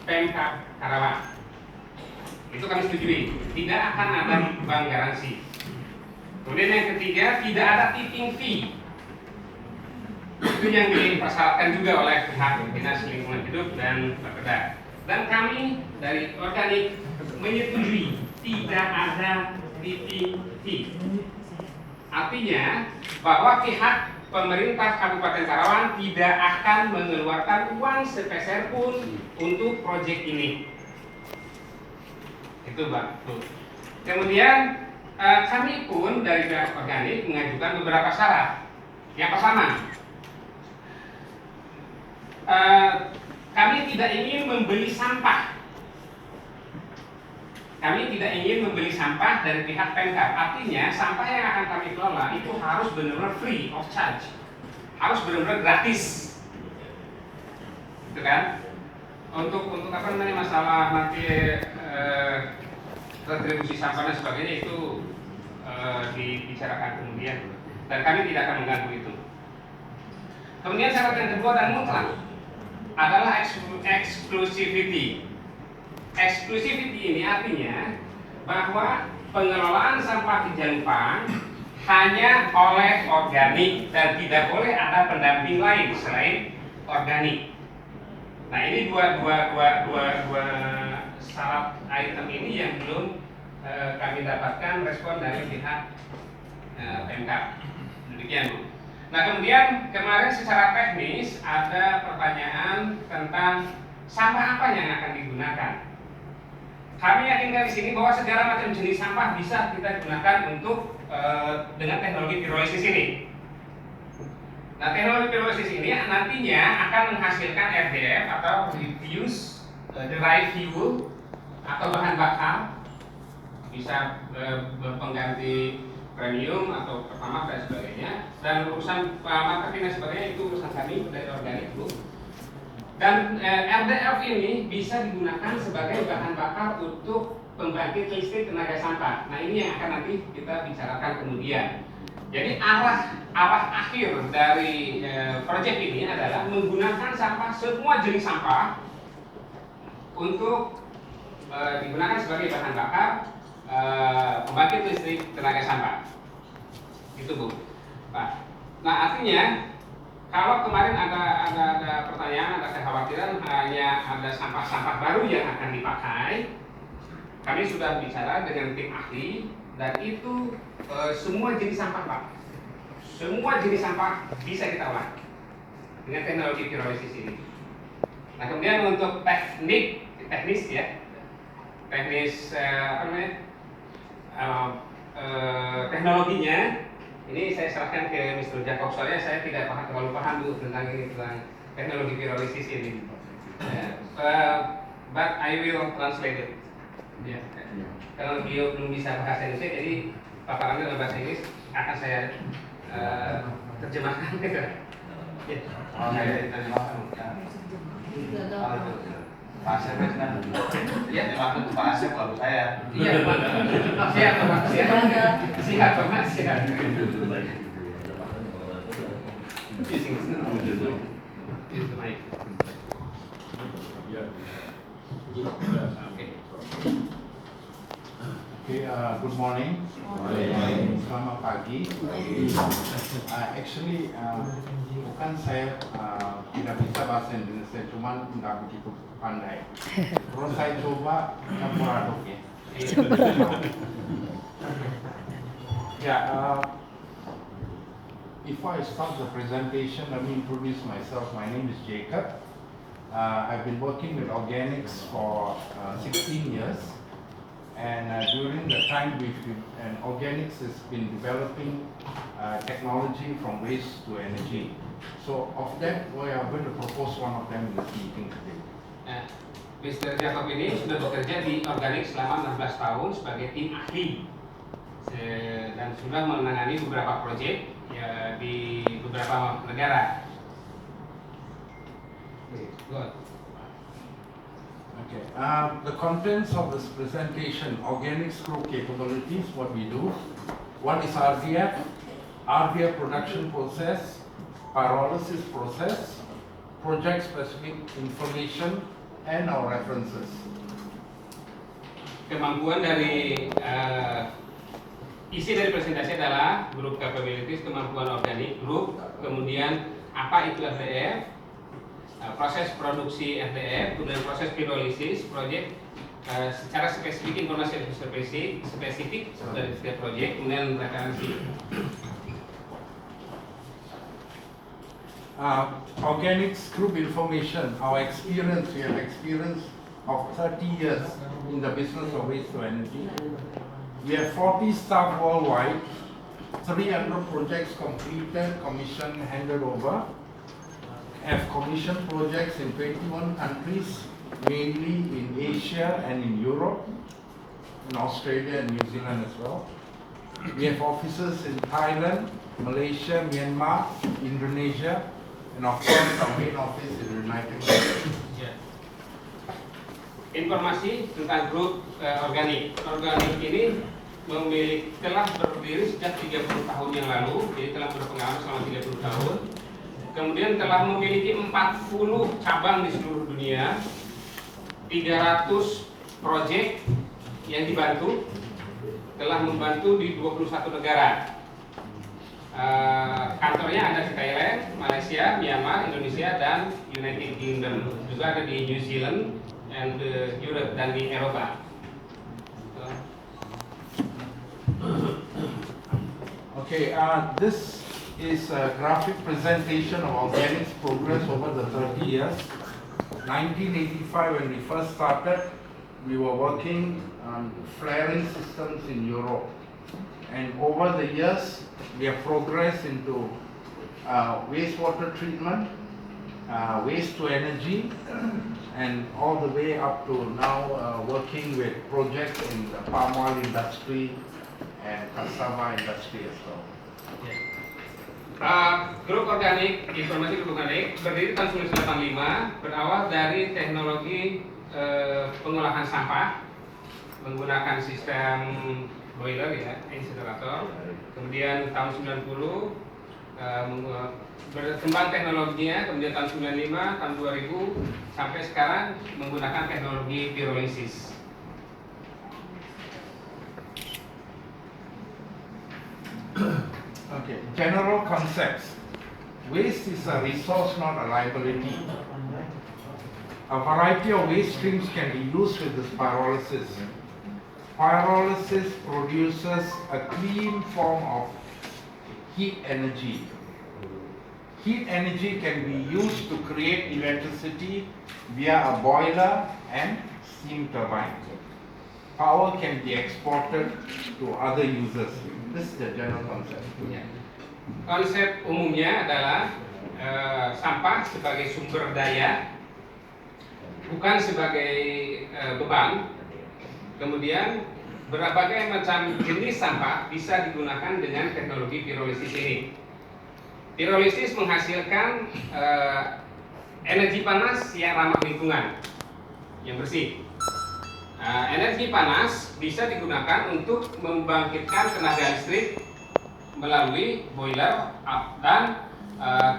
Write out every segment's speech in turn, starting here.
Pemkab Karawang. Itu kami setujui, tidak akan ada bank garansi. Kemudian yang ketiga, tidak ada tipping fee. Itu yang dipersyaratkan juga oleh pihak Dinas Lingkungan Hidup dan Bapeda. Dan kami dari organik menyetujui tidak ada tipping fee. Artinya bahwa pihak pemerintah Kabupaten Karawang tidak akan mengeluarkan uang sepeser pun untuk proyek ini. Itu Pak. Kemudian kami pun dari pihak organik mengajukan beberapa syarat. Yang pertama, kami tidak ingin membeli sampah. Kami tidak ingin membeli sampah dari pihak Pemkab. Artinya sampah yang akan kami kelola itu harus benar-benar free of charge, harus benar-benar gratis, gitu kan? Untuk apa namanya masalah nanti retribusi sampah dan sebagainya itu dibicarakan kemudian, dan kami tidak akan mengganggu itu. Kemudian syarat yang kedua dan mutlak adalah exclusivity. Exclusivity ini artinya bahwa pengelolaan sampah di Jalupang hanya oleh organik dan tidak boleh ada pendamping lain selain organik. Nah, ini dua syarat item ini yang belum kami dapatkan respon dari pihak Pemkab. Demikian, Bu. Nah, kemudian kemarin secara teknis ada pertanyaan tentang sampah apa yang akan digunakan. Kami yakinkan di sini bahwa segala macam jenis sampah bisa kita gunakan untuk dengan teknologi pirolisis ini. Nah, teknologi pirolisis ini nantinya akan menghasilkan RDF atau refuse derived fuel atau bahan bakar, bisa pengganti premium atau pertamax dan sebagainya. Dan urusan marketing dan sebagainya itu urusan kami dari organik, Bu. Dan RDF ini bisa digunakan sebagai bahan bakar untuk pembangkit listrik tenaga sampah. Nah, ini yang akan nanti kita bicarakan kemudian. Jadi arah akhir dari proyek ini adalah menggunakan sampah, semua jenis sampah untuk digunakan sebagai bahan bakar pembangkit listrik tenaga sampah. Itu, Bu, Pak. Nah, artinya kalau kemarin ada pertanyaan, ada kekhawatiran hanya ada sampah-sampah baru yang akan dipakai, kami sudah bicara dengan tim ahli dan itu semua jenis sampah, Pak. Semua jenis sampah bisa kita olah dengan teknologi pirolisis ini. Nah, kemudian untuk teknis ya, teknologinya. Ini saya serahkan ke Mr. Jacob, soalnya saya tidak terlalu paham Bu tentang teknologi pirolisis ini. But I will translate it. Yeah. Kalau beliau belum bisa bahasa Indonesia, jadi paparannya dalam bahasa Inggris akan saya terjemahkan. Pak Asep kan? Iya, dimaksud Pak Asep lalu saya. Iya, siap Pak, siap Pak, siap. Good morning. Selamat pagi. Actually, bukan saya tidak bisa bahasa Indonesia, cuman nggak begitu pandai. Terus saya coba campur aduk ya. Before I start the presentation, let me introduce myself. My name is Jacob. I've been working with organics for 16 years. And during the time organics has been developing technology from waste to energy. So of that, we are going to propose one of them in this meeting today. Mr. Jacob ini sudah bekerja di organik selama 16 tahun sebagai tim ahli dan sudah menangani beberapa proyek ya, di beberapa negara. Okay. The contents of this presentation: organics group capabilities, what we do. What is RDF? RDF production process, pyrolysis process, project-specific information, and our references. Kemampuan dari isi dari presentasi adalah group capabilities, kemampuan organik grup, kemudian apa itu FDF, proses produksi FDF, kemudian proses pirolisis, project secara spesifik, informasi spesifik dari setiap project, kemudian referensi. Organics group information, our experience, we have experience of 30 years in the business of waste to energy. We have 40 staff worldwide, 300 projects completed, commissioned, handed over. Have commissioned projects in 21 countries, mainly in Asia and in Europe, in Australia and New Zealand as well. We have offices in Thailand, Malaysia, Myanmar, Indonesia, and of course our main office in the United States. Informasi tentang grup organik. Organik ini telah berdiri sejak 30 tahun yang lalu, jadi telah berpengalaman selama 30 tahun. Kemudian telah memiliki 40 cabang di seluruh dunia, 300 proyek yang dibantu, telah membantu di 21 negara. Kantornya ada di Thailand, Malaysia, Myanmar, Indonesia, dan United Kingdom. Juga ada di New Zealand, and Europe, dan di Eropa. Okay, this is a graphic presentation of organics progress over the 30 years. 1985, when we first started, we were working on flaring systems in Europe. And over the years, we have progressed into wastewater treatment, waste to energy, and all the way up to now working with projects in the palm oil industry and cassava industry as well. Grup organik, informasi grup organik berdiri tahun 1985, berawal dari teknologi pengolahan sampah menggunakan sistem boiler ya, insinerator. Kemudian tahun 90 berkembang teknologinya, kemudian tahun 95, tahun 2000 sampai sekarang menggunakan teknologi pirolisis. Okay, general concepts. Waste is a resource, not a liability. A variety of waste streams can be used with this pyrolysis. Pyrolysis produces a clean form of heat energy. Heat energy can be used to create electricity via a boiler and steam turbine. Power can be exported to other users. This is the general concept. Ya. Konsep umumnya adalah sampah sebagai sumber daya, bukan sebagai beban. Kemudian berbagai macam jenis sampah bisa digunakan dengan teknologi pirolisis ini. Pirolisis menghasilkan energi panas yang ramah lingkungan, yang bersih. Energi panas bisa digunakan untuk membangkitkan tenaga listrik melalui boiler dan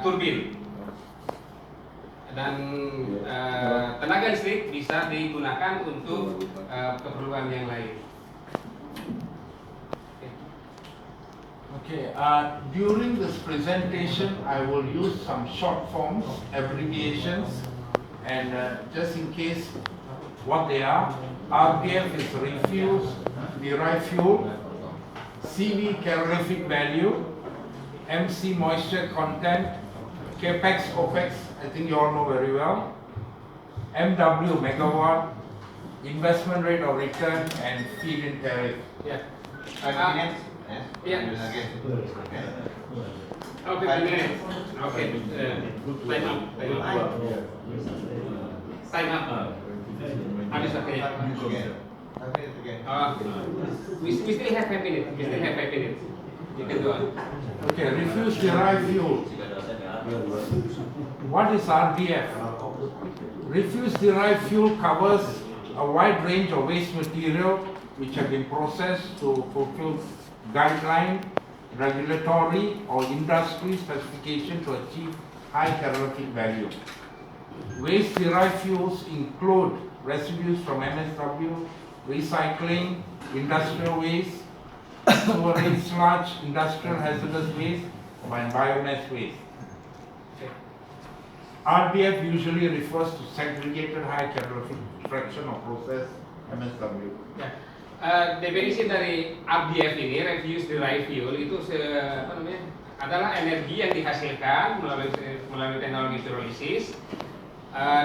turbin. Dan tenaga listrik bisa digunakan untuk keperluan yang lain. Okay, during this presentation, I will use some short forms, abbreviations, and just in case what they are. RDF is refuse derived fuel, CV calorific value, MC moisture content, Capex, OPEX, I think you all know very well, MW megawatt, investment rate of return, and feed-in tariff. Ya. 5 minutes? Yeah. Okay. Oh, 15 minutes. Okay. Time up. Habis okay. We still have 5 minutes. We still have 5 minutes. You can go on. Okay, refuse derived fuel. What is RDF? Refuse derived fuel covers a wide range of waste material which have been processed to fulfill guideline, regulatory or industry specification to achieve high calorific value. Waste-derived fuels include residues from MSW, recycling, industrial waste, sewerage sludge, industrial hazardous waste, and biomass waste. RDF usually refers to segregated high calorific fraction of processed MSW. Ya. Definisi dari RDF ini, refuse derived fuel, itu adalah energi yang dihasilkan melalui teknologi pirolisis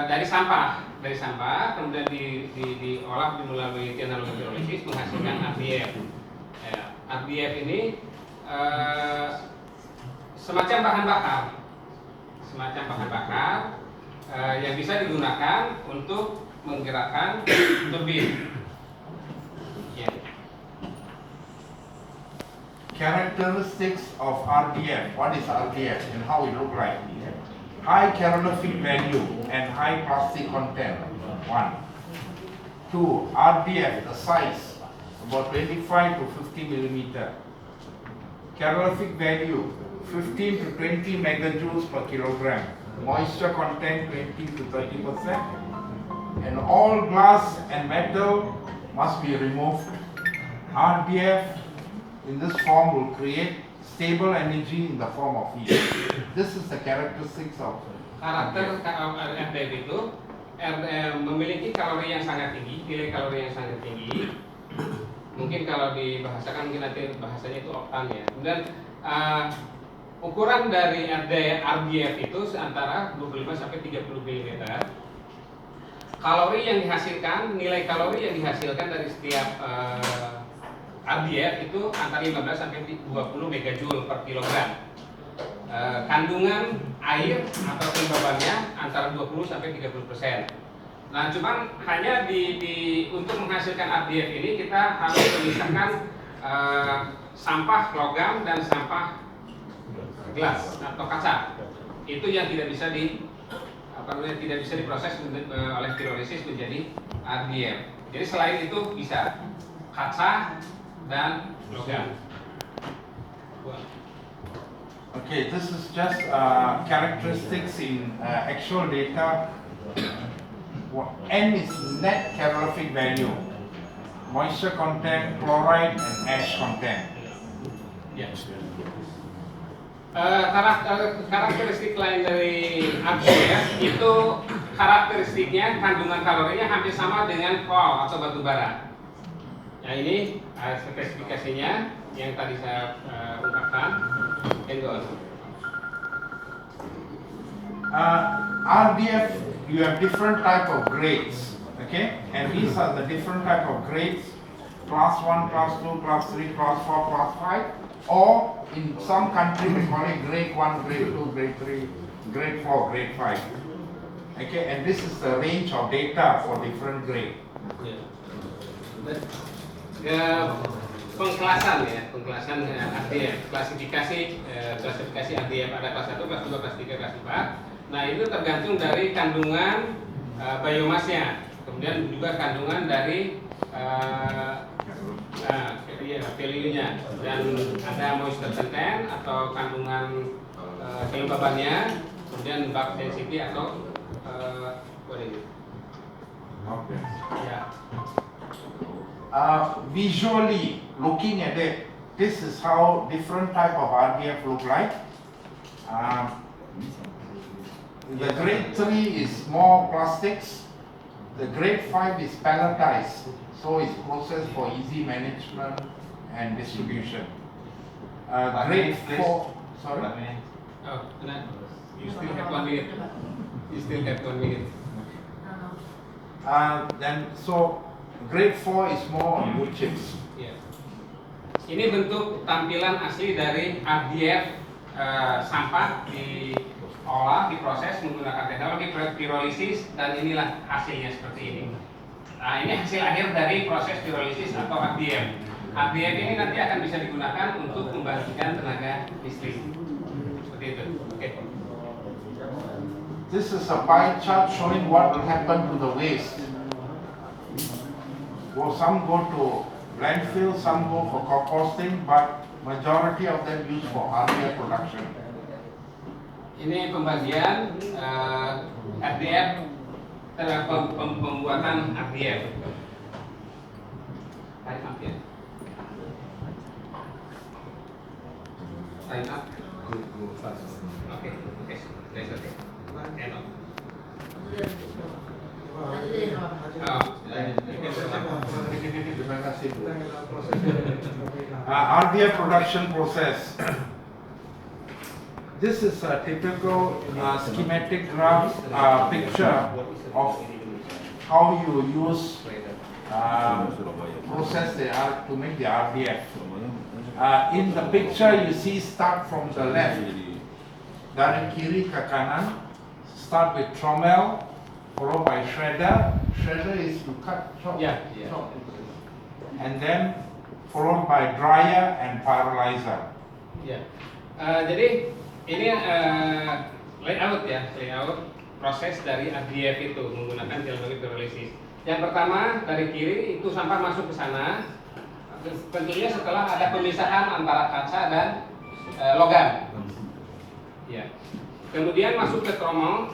dari sampah, kemudian diolah melalui teknologi pirolisis menghasilkan RDF. Ya, RDF ini semacam bahan bakar yang bisa digunakan untuk menggerakkan turbin. Yeah. Characteristics of RDF. What is RDF and how it look like? High calorific value and high plastic content. 1. 2. RDF, the size about 25 to 50 millimeter. Calorific value 15 to 20 megajoules per kilogram. Moisture content 20 to 30%. And all glass and metal must be removed. RDF in this form will create stable energy in the form of heat. This is the characteristics of Karakter RDF itu memiliki kalori yang sangat tinggi, nilai kalori yang sangat tinggi. Mungkin kalau dibahasakan mungkin nanti bahasanya itu oktan ya. Kemudian ukuran dari RDF itu antara 25 sampai 30 mm. Kalori yang dihasilkan, nilai kalori yang dihasilkan dari setiap RDF itu antara 15 sampai 20 megajoule per kilogram. Kandungan air atau kelembabannya antara 20 sampai 30%. Nah, cuman hanya untuk menghasilkan RDF ini kita harus memisahkan sampah logam dan sampah gelas atau kaca. Itu yang tidak bisa diproses oleh pirolisis menjadi RDF. Jadi selain itu bisa kaca dan logam. Okay, this is just characteristics in actual data. N is net calorific value, moisture content, chloride, and ash content. Yes. Karakteristik lain dari RDF itu karakteristiknya kandungan kalorinya hampir sama dengan coal atau batu bara. Nah ini spesifikasinya yang tadi saya ungkapkan. RDF, you have different type of grades, okay? And these are the different type of grades: class 1, class 2, class 3, class 4, class 5, or in some countries we call it grade 1, grade 2, grade 3, grade 4, grade 5. Okay, and this is the range of data for different grade. Pengklasan RDF, klasifikasi RDF ada kelas 1, kelas 2, kelas 3, kelas 4. Nah itu tergantung dari kandungan biomasnya, kemudian juga kandungan dari value-nya, dan ada moisture content atau kandungan kelembabannya, kemudian bulk density atau Okay. ya. Visually looking at it, this is how different type of RDF look like. The grade 3 is more plastics. The grade 5 is pelletized, so it's processed for easy management and distribution. Grade 4, sorry? Oh, you still have 1 minute. Then so grade 4 is more on wood chips. Ya. Ini bentuk tampilan asli dari RDF sampah diolah, diproses menggunakan teknologi pirolisis, dan inilah hasilnya seperti ini. Nah, ini hasil akhir dari proses pirolisis atau RDF. RDF ini nanti akan bisa digunakan untuk membagikan tenaga listrik. Seperti itu. Oke. This is a pie chart showing what will happen to the waste. Well, some go to landfill, some go for composting, but majority of them used for RDF production. Ini pembagian RDF, pembuatan RDF. Time up ya. Time up. Oke. That's okay. End of. Terima kasih, Bu. RDF production process. This is a typical schematic graph picture of how you use process to make the RDF. In the picture you see start from the left, dari kiri ke kanan, start with trommel, followed by shredder. Shredder is to cut, chop, chop. And then followed by dryer and pyrolyzer. Ya. Jadi ini layout ya, layout proses dari RDF itu menggunakan galvanic pyrolysis. Yang pertama dari kiri itu sampah masuk ke sana. Tentunya setelah ada pemisahan antara kaca dan logam. Ya. Kemudian masuk ke trommel.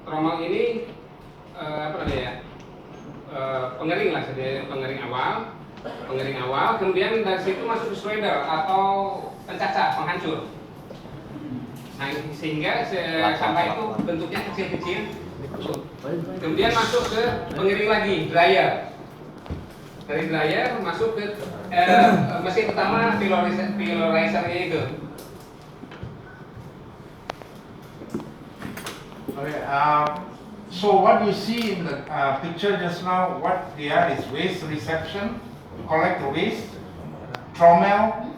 Trommel ini apa namanya ya? Pengering lah, jadi pengering awal. Kemudian dari situ masuk ke shredder atau pencacah, penghancur. Nah, sehingga sampah itu bentuknya kecil-kecil. Kemudian masuk ke pengiring lagi, dryer. Dari dryer masuk ke mesin pertama pyrolyzer-nya itu. Okay, so what you see in the picture just now, what they are is waste reception, collect the waste. Trommel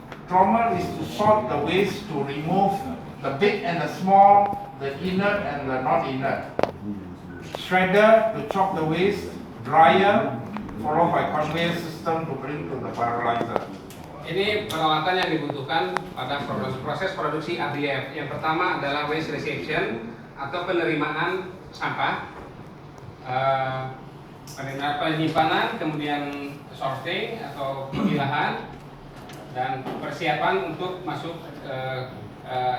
is to sort the waste, to remove the big and the small, the inert and the not inert. Shredder to chop the waste, dryer, followed by conveyor system to bring to the pyrolyzer. Ini peralatan yang dibutuhkan pada proses produksi RDF. Yang pertama adalah waste reception atau penerimaan sampah, penyimpanan, kemudian sorting atau pemilahan, dan persiapan untuk masuk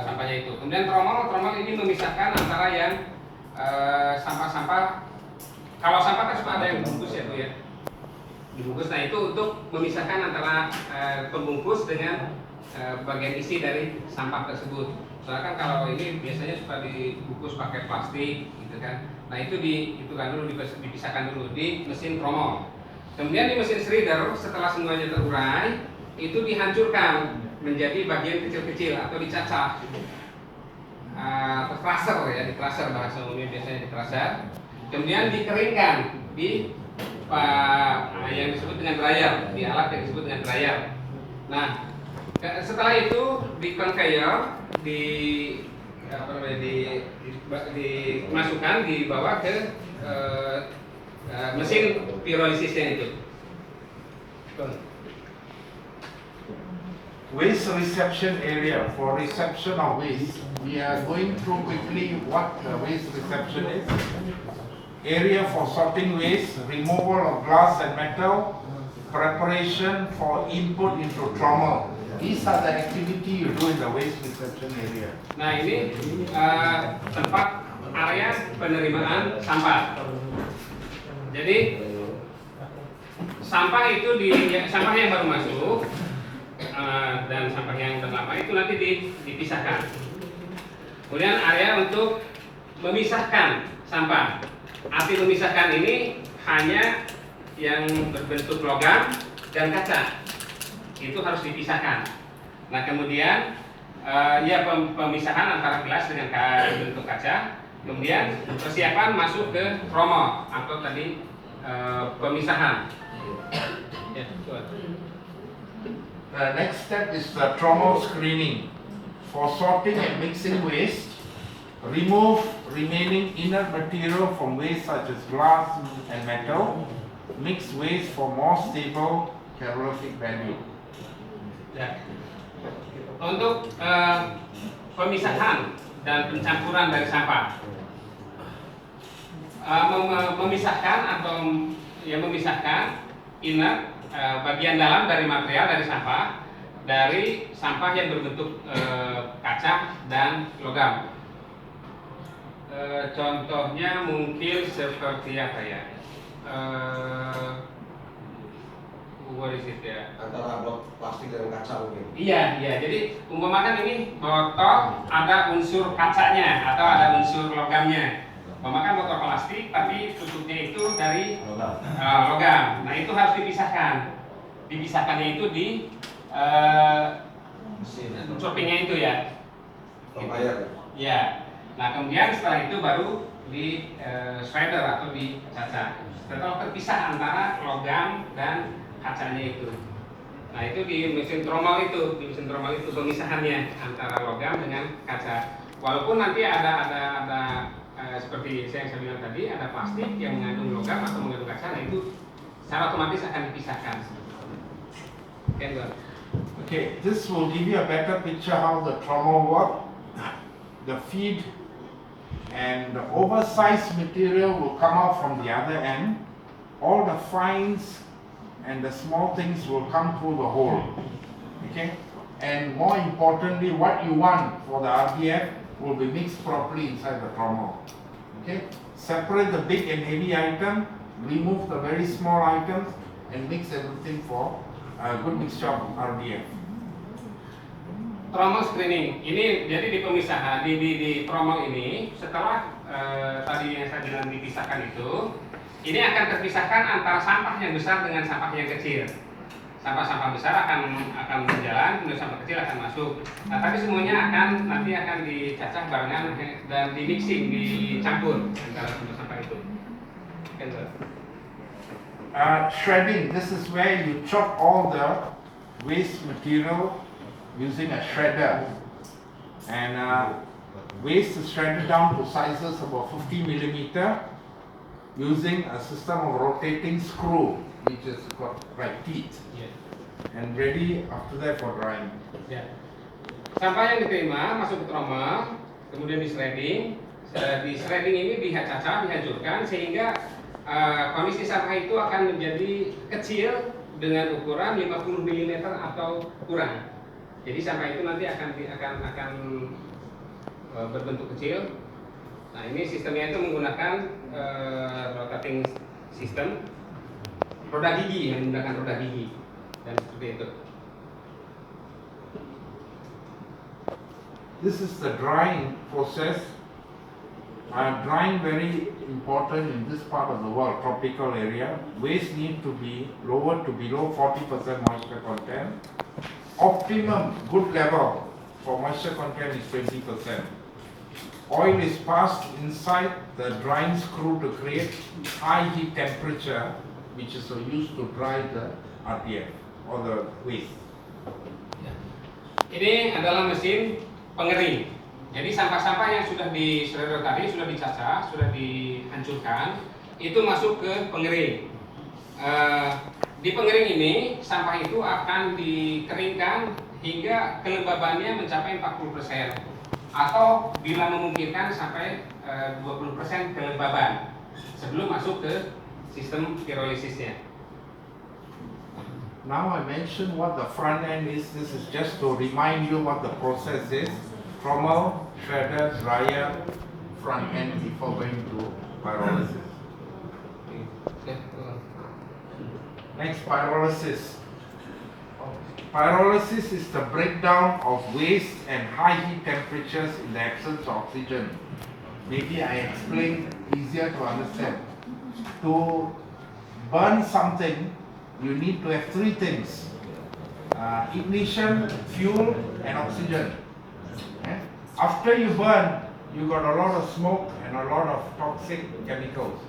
sampahnya itu. Kemudian trommel ini memisahkan antara yang sampah-sampah. Kalau sampah kan suka ada yang dibungkus ya Bu ya. Dibungkus. Nah itu untuk memisahkan antara pembungkus dengan bagian isi dari sampah tersebut. Soalnya kan kalau ini biasanya suka dibungkus pakai plastik gitu kan. Nah itu dipisahkan dulu di mesin trommel. Kemudian di mesin shredder setelah semuanya terurai itu dihancurkan menjadi bagian kecil-kecil atau dicacah. Crusher ya, di crusher bahasa umumnya biasanya di crusher. Kemudian dikeringkan di yang disebut dengan dryer, di alat yang disebut dengan dryer. Nah, setelah itu di conveyor dimasukkan, dibawa ke mesin pyrolysisnya itu. Waste reception area, for reception of waste, we are going through quickly what the waste reception is. Area for sorting waste, removal of glass and metal, preparation for input into trommel. These are the activity you do in the waste reception area. Nah ini tempat area penerimaan sampah. Jadi sampah itu sampah yang baru masuk dan sampah yang terlama itu nanti dipisahkan. Kemudian area untuk memisahkan sampah. Arti memisahkan ini hanya yang berbentuk logam dan kaca. Itu harus dipisahkan. Nah kemudian pemisahan antara gelas dengan bentuk kaca. Kemudian persiapan masuk ke trommel atau tadi pemisahan. Ya, The next step is the trommel screening. For sorting and mixing waste, remove remaining inert material from waste such as glass and metal. Mix waste for more stable calorific value. Ya. Untuk pemisahan dan pencampuran dari sampah, memisahkan atau memisahkan inert, bagian dalam dari material dari sampah yang berbentuk kaca dan logam. Contohnya mungkin seperti apa ya? What is it ya? Antara blok plastik dan kaca mungkin. Iya, iya. Jadi umpamakan ini botol ada unsur kacanya atau ada unsur logamnya. Umpamakan botol plastik tapi tutupnya itu dari logam. Nah itu harus dipisahkan. Dipisahkannya itu di shoppingnya itu ya. Pembayar. Ya. Nah kemudian setelah itu baru di shredder atau dicacah. Setelah terpisah antara logam dan kacanya itu. Nah itu di mesin tromol itu, pemisahannya antara logam dengan kaca. Walaupun nanti ada seperti yang saya bilang tadi, ada plastik yang mengandung logam atau mengandung kaca, nah itu secara otomatis akan dipisahkan. Okay, this will give you a better picture how the trommel work. The feed and the oversized material will come out from the other end. All the fines and the small things will come through the hole. Okay? And more importantly, what you want for the RDF will be mixed properly inside the trommel. Okay? Separate the big and heavy item, remove the very small items, and mix everything for a good mixture of RDF. Trommel screening ini jadi di pemisahan di trommel ini setelah tadi yang saya bilang dipisahkan itu, ini akan terpisahkan antara sampah yang besar dengan sampah yang kecil. Sampah-sampah besar akan berjalan, kemudian sampah kecil akan masuk. Nah, tapi semuanya nanti akan dicacah barengan dan di mixing, dicampur antara sampah-sampah itu. Shredding, this is where you chop all the waste material using a shredder. And waste is shredded down to sizes about 50 millimeter. Using a system of rotating screw, which is got like teeth, and ready after that for drying. Ya. Sampah yang diterima masuk ke trommel, kemudian di shredding. Di shredding ini dicacah, dihancurkan sehingga kondisi sampah itu akan menjadi kecil dengan ukuran 50 mm atau kurang. Jadi sampah itu nanti akan berbentuk kecil. Nah ini sistemnya itu menggunakan rotating system, roda gigi, yang menggunakan roda gigi dan seperti itu. This is the drying process. Drying very important in this part of the world, tropical area. Waste need to be lowered to below 40% moisture content. Optimum good level for moisture content is 20%. Oil is passed inside the drying screw to create high heat temperature, which is used to dry the RDF or the waste. Ini adalah mesin pengering. Jadi sampah-sampah yang sudah di shredder tadi, sudah dicacah, sudah dihancurkan, itu masuk ke pengering. Di pengering ini, sampah itu akan dikeringkan hingga kelembabannya mencapai 40%. Atau bila memungkinkan sampai 20% kelembaban sebelum masuk ke sistem pirolizisnya. Now I mentioned what the front end is. This is just to remind you what the process is. Trommel, shredder, dryer, front end before going to pyrolysis. Next, pyrolysis. Pyrolysis is the breakdown of waste and high heat temperatures in the absence of oxygen. Maybe I explain easier to understand. To burn something, you need to have three things. Ignition, fuel, and oxygen. After you burn, you got a lot of smoke and a lot of toxic chemicals.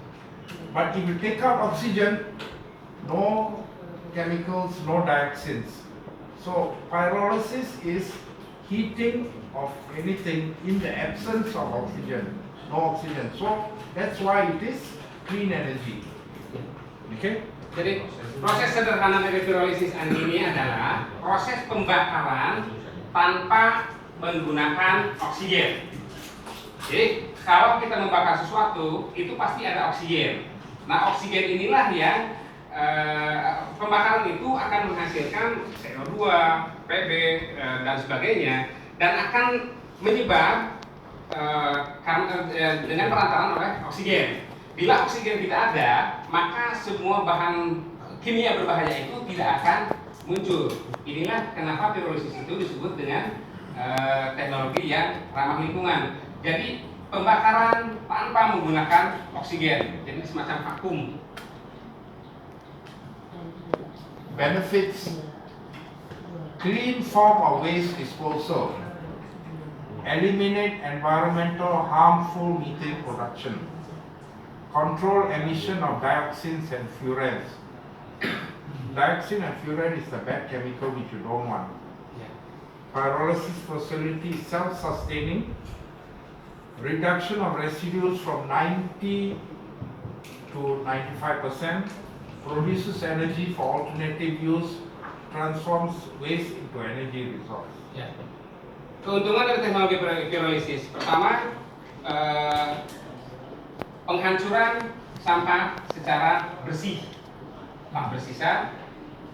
But if you take out oxygen, no chemicals, no dioxins. So pyrolysis is heating of anything in the absence of oxygen, no oxygen. So that's why it is clean energy. Okay? Jadi proses sederhana dari pirolisis ini adalah proses pembakaran tanpa menggunakan oksigen. Jadi kalau kita membakar sesuatu itu pasti ada oksigen. Nah oksigen inilah yang pembakaran itu akan menghasilkan CO2, PB dan sebagainya dan akan menyebar dengan perantaraan oleh oksigen. Bila oksigen tidak ada, maka semua bahan kimia berbahaya itu tidak akan muncul. Inilah kenapa pirolisis itu disebut dengan teknologi yang ramah lingkungan. Jadi pembakaran tanpa menggunakan oksigen, jadi semacam vakum. Benefits: clean form of waste disposal, eliminate environmental harmful methane production, control emission of dioxins and furans. Dioxin and furan is the bad chemical which you don't want. Pyrolysis facility is self-sustaining. Reduction of residues from 90 to 95%. Produces energy for alternative use. Transforms waste into energy resource. Ya. Keuntungan dari teknologi pirolisis, pertama, penghancuran sampah secara bersih, tak bersisa,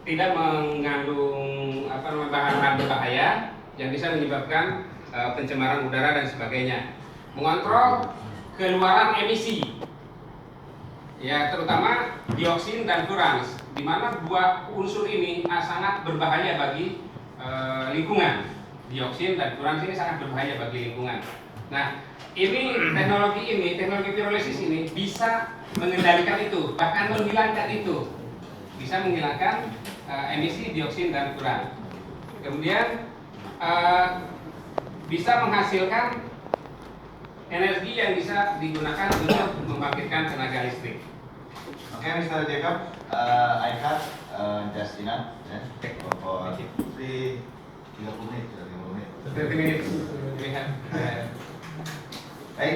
tidak mengandung bahan-bahan berbahaya yang bisa menyebabkan pencemaran udara dan sebagainya. Mengontrol keluaran emisi, ya terutama dioksin dan furans, di mana dua unsur ini sangat berbahaya bagi lingkungan. Dioksin dan furans ini sangat berbahaya bagi lingkungan. Nah, teknologi pirolisis ini bisa mengendalikan itu, bahkan menghilangkan itu, bisa menghilangkan emisi dioksin dan furan. Kemudian bisa menghasilkan energi yang bisa digunakan untuk membangkitkan tenaga listrik. Oke, Mr. Jacob, I cut just enough for 30 menit. 30 menit. Baik,